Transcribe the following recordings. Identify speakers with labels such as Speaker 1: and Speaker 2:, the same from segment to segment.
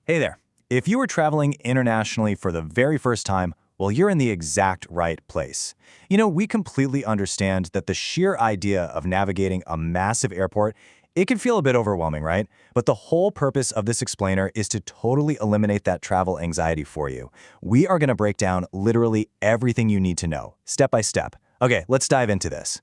Speaker 1: Hey there. If you are traveling internationally for the very first time, well, you're in the exact right place. We completely understand that the sheer idea of navigating a massive airport, it can feel a bit overwhelming, right? But the whole purpose of this explainer is to totally eliminate that travel anxiety for you. We are going to break down literally everything you need to know, step by step. Okay, let's dive into this.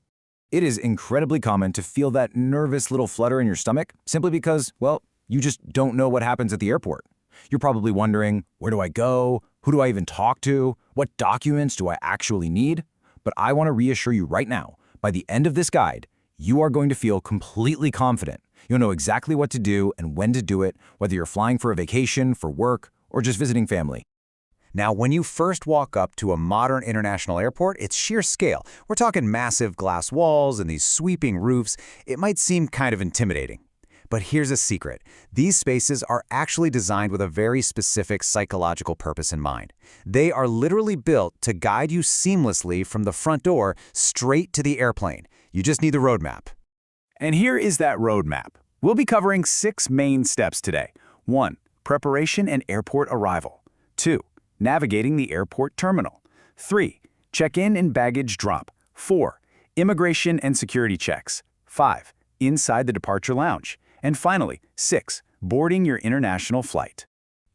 Speaker 2: It is incredibly common to feel that nervous little flutter in your stomach simply because, well, you just don't know what happens at the airport. You're probably wondering, where do I go? Who do I even talk to? What documents do I actually need? But I want to reassure you right now, by the end of this guide, you are going to feel completely confident. You'll know exactly what to do and when to do it, whether you're flying for a vacation, for work, or just visiting family. Now, when you first walk up to a modern international airport, it's sheer scale. We're talking massive glass walls and these sweeping roofs. It might seem kind of intimidating. But here's a secret. These spaces are actually designed with a very specific psychological purpose in mind. They are literally built to guide you seamlessly from the front door straight to the airplane. You just need the roadmap.
Speaker 3: And here is that roadmap. We'll be covering 6 main steps today. 1. Preparation and airport arrival. 2. Navigating the airport terminal. 3. Check-in and baggage drop. 4. Immigration and security checks. 5. Inside the departure lounge. And finally, 6. Boarding your international flight.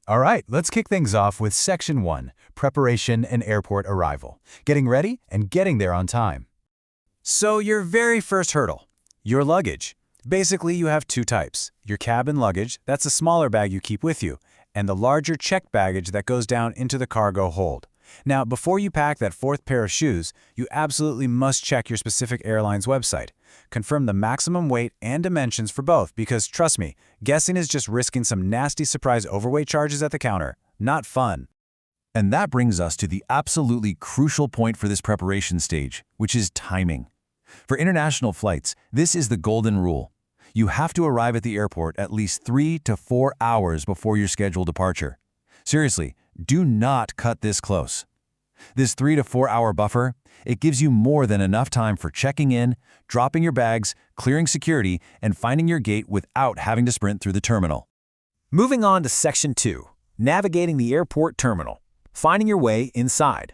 Speaker 4: All right, let's kick things off with Section 1, Preparation and Airport Arrival. Getting ready and getting there on time.
Speaker 2: So your very first hurdle, your luggage.
Speaker 4: Basically, you have 2 types. Your cabin luggage, that's a smaller bag you keep with you, and the larger checked baggage that goes down into the cargo hold. Now, before you pack that 4th pair of shoes, you absolutely must check your specific airline's website. Confirm the maximum weight and dimensions for both because, trust me, guessing is just risking some nasty surprise overweight charges at the counter. Not fun.
Speaker 2: And that brings us to the absolutely crucial point for this preparation stage, which is timing. For international flights, this is the golden rule. You have to arrive at the airport at least 3 to 4 hours before your scheduled departure. Seriously, do not cut this close. This 3 to 4 hour buffer, it gives you more than enough time for checking in, dropping your bags, clearing security, and finding your gate without having to sprint through the terminal.
Speaker 1: Moving on to Section 2, Navigating the Airport Terminal. Finding your way inside.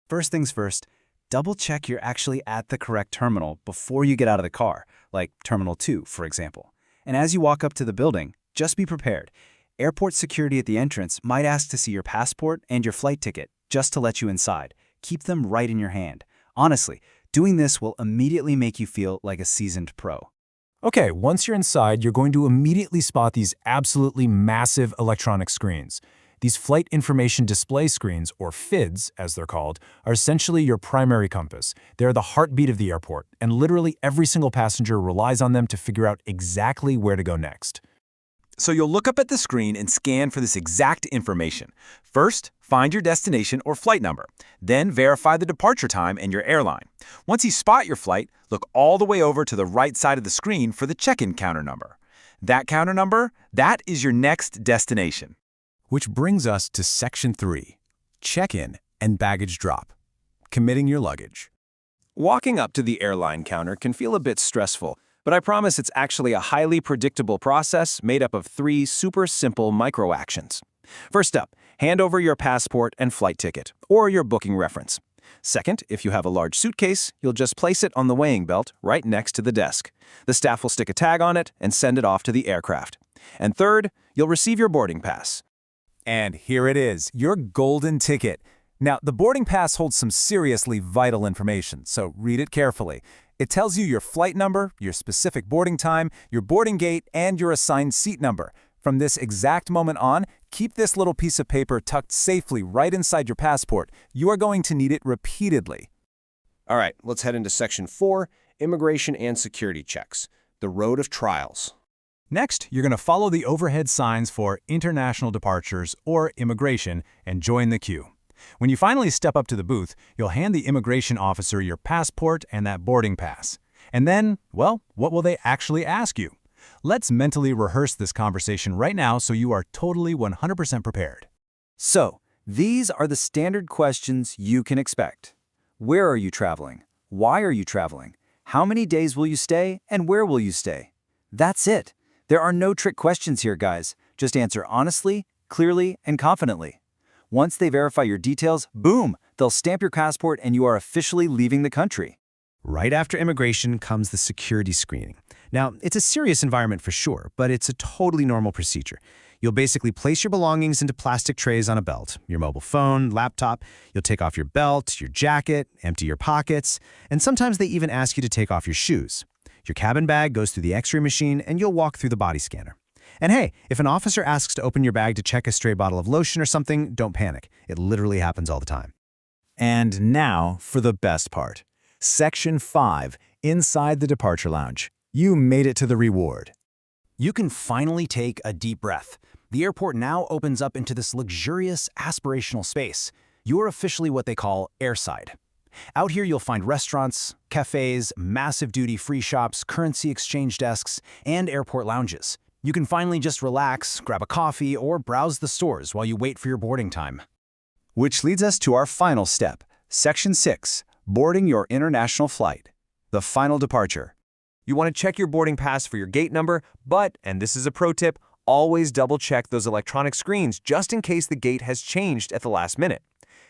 Speaker 3: First things first, double-check you're actually at the correct terminal before you get out of the car, like Terminal 2, for example. And as you walk up to the building, just be prepared. Airport security at the entrance might ask to see your passport and your flight ticket, just to let you inside. Keep them right in your hand. Honestly, doing this will immediately make you feel like a seasoned pro.
Speaker 4: Okay, once you're inside, you're going to immediately spot these absolutely massive electronic screens. These Flight Information Display Screens, or FIDS as they're called, are essentially your primary compass. They're the heartbeat of the airport, and literally every single passenger relies on them to figure out exactly where to go next.
Speaker 1: So you'll look up at the screen and scan for this exact information. First, find your destination or flight number. Then verify the departure time and your airline. Once you spot your flight, look all the way over to the right side of the screen for the check-in counter number. That counter number, that is your next destination.
Speaker 4: Which brings us to Section 3, Check-in and Baggage Drop. Committing your luggage.
Speaker 5: Walking up to the airline counter can feel a bit stressful, but I promise it's actually a highly predictable process made up of 3 super simple micro-actions. First up, hand over your passport and flight ticket, or your booking reference. Second, if you have a large suitcase, you'll just place it on the weighing belt right next to the desk. The staff will stick a tag on it and send it off to the aircraft. And third, you'll receive your boarding pass.
Speaker 4: And here it is, your golden ticket. Now, the boarding pass holds some seriously vital information, so read it carefully. It tells you your flight number, your specific boarding time, your boarding gate, and your assigned seat number. From this exact moment on, keep this little piece of paper tucked safely right inside your passport. You are going to need it repeatedly.
Speaker 5: All right, let's head into Section 4, Immigration and Security Checks, the Road of Trials.
Speaker 4: Next, you're going to follow the overhead signs for international departures or immigration and join the queue. When you finally step up to the booth, you'll hand the immigration officer your passport and that boarding pass. And then, well, what will they actually ask you? Let's mentally rehearse this conversation right now so you are totally 100% prepared.
Speaker 2: So, these are the standard questions you can expect. Where are you traveling? Why are you traveling? How many days will you stay, and where will you stay? That's it. There are no trick questions here, guys. Just answer honestly clearly, and confidently. Once they verify your details, boom, they'll stamp your passport and you are officially leaving the country.
Speaker 6: Right after immigration comes the security screening. Now, it's a serious environment for sure, but it's a totally normal procedure. You'll basically place your belongings into plastic trays on a belt, your mobile phone, laptop. You'll take off your belt, your jacket, empty your pockets, and sometimes they even ask you to take off your shoes. Your cabin bag goes through the X-ray machine and you'll walk through the body scanner. And hey, if an officer asks to open your bag to check a stray bottle of lotion or something, don't panic. It literally happens all the time.
Speaker 4: And now for the best part. Section 5, inside the departure lounge. You made it to the reward.
Speaker 3: You can finally take a deep breath. The airport now opens up into this luxurious, aspirational space. You're officially what they call airside. Out here you'll find restaurants, cafes, massive duty-free shops, currency exchange desks, and airport lounges. You can finally just relax, grab a coffee, or browse the stores while you wait for your boarding time.
Speaker 2: Which leads us to our final step, Section 6, boarding your international flight. The final departure.
Speaker 5: You want to check your boarding pass for your gate number, but, and this is a pro tip, always double-check those electronic screens just in case the gate has changed at the last minute.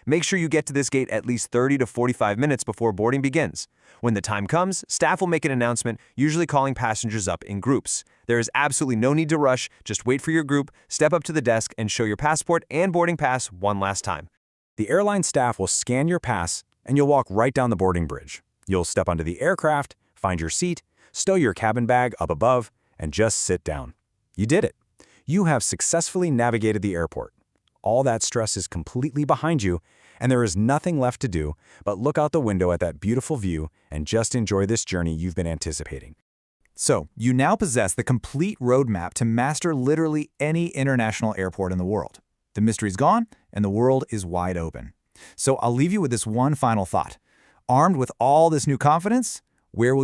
Speaker 5: Make sure you get to this gate at least 30 to 45 minutes before boarding begins. When the time comes, staff will make an announcement, usually calling passengers up in groups. There is absolutely no need to rush, just wait for your group, step up to the desk, and show your passport and boarding pass one last time.
Speaker 2: The airline staff will scan your pass, and you'll walk right down the boarding bridge. You'll step onto the aircraft, find your seat, stow your cabin bag up above, and just sit down. You did it. You have successfully navigated the airport. All that stress is completely behind you, and there is nothing left to do but look out the window at that beautiful view and just enjoy this journey you've been anticipating.
Speaker 1: So, you now possess the complete roadmap to master literally any international airport in the world. The mystery's gone, and the world is wide open. So I'll leave you with this one final thought. Armed with all this new confidence, where will you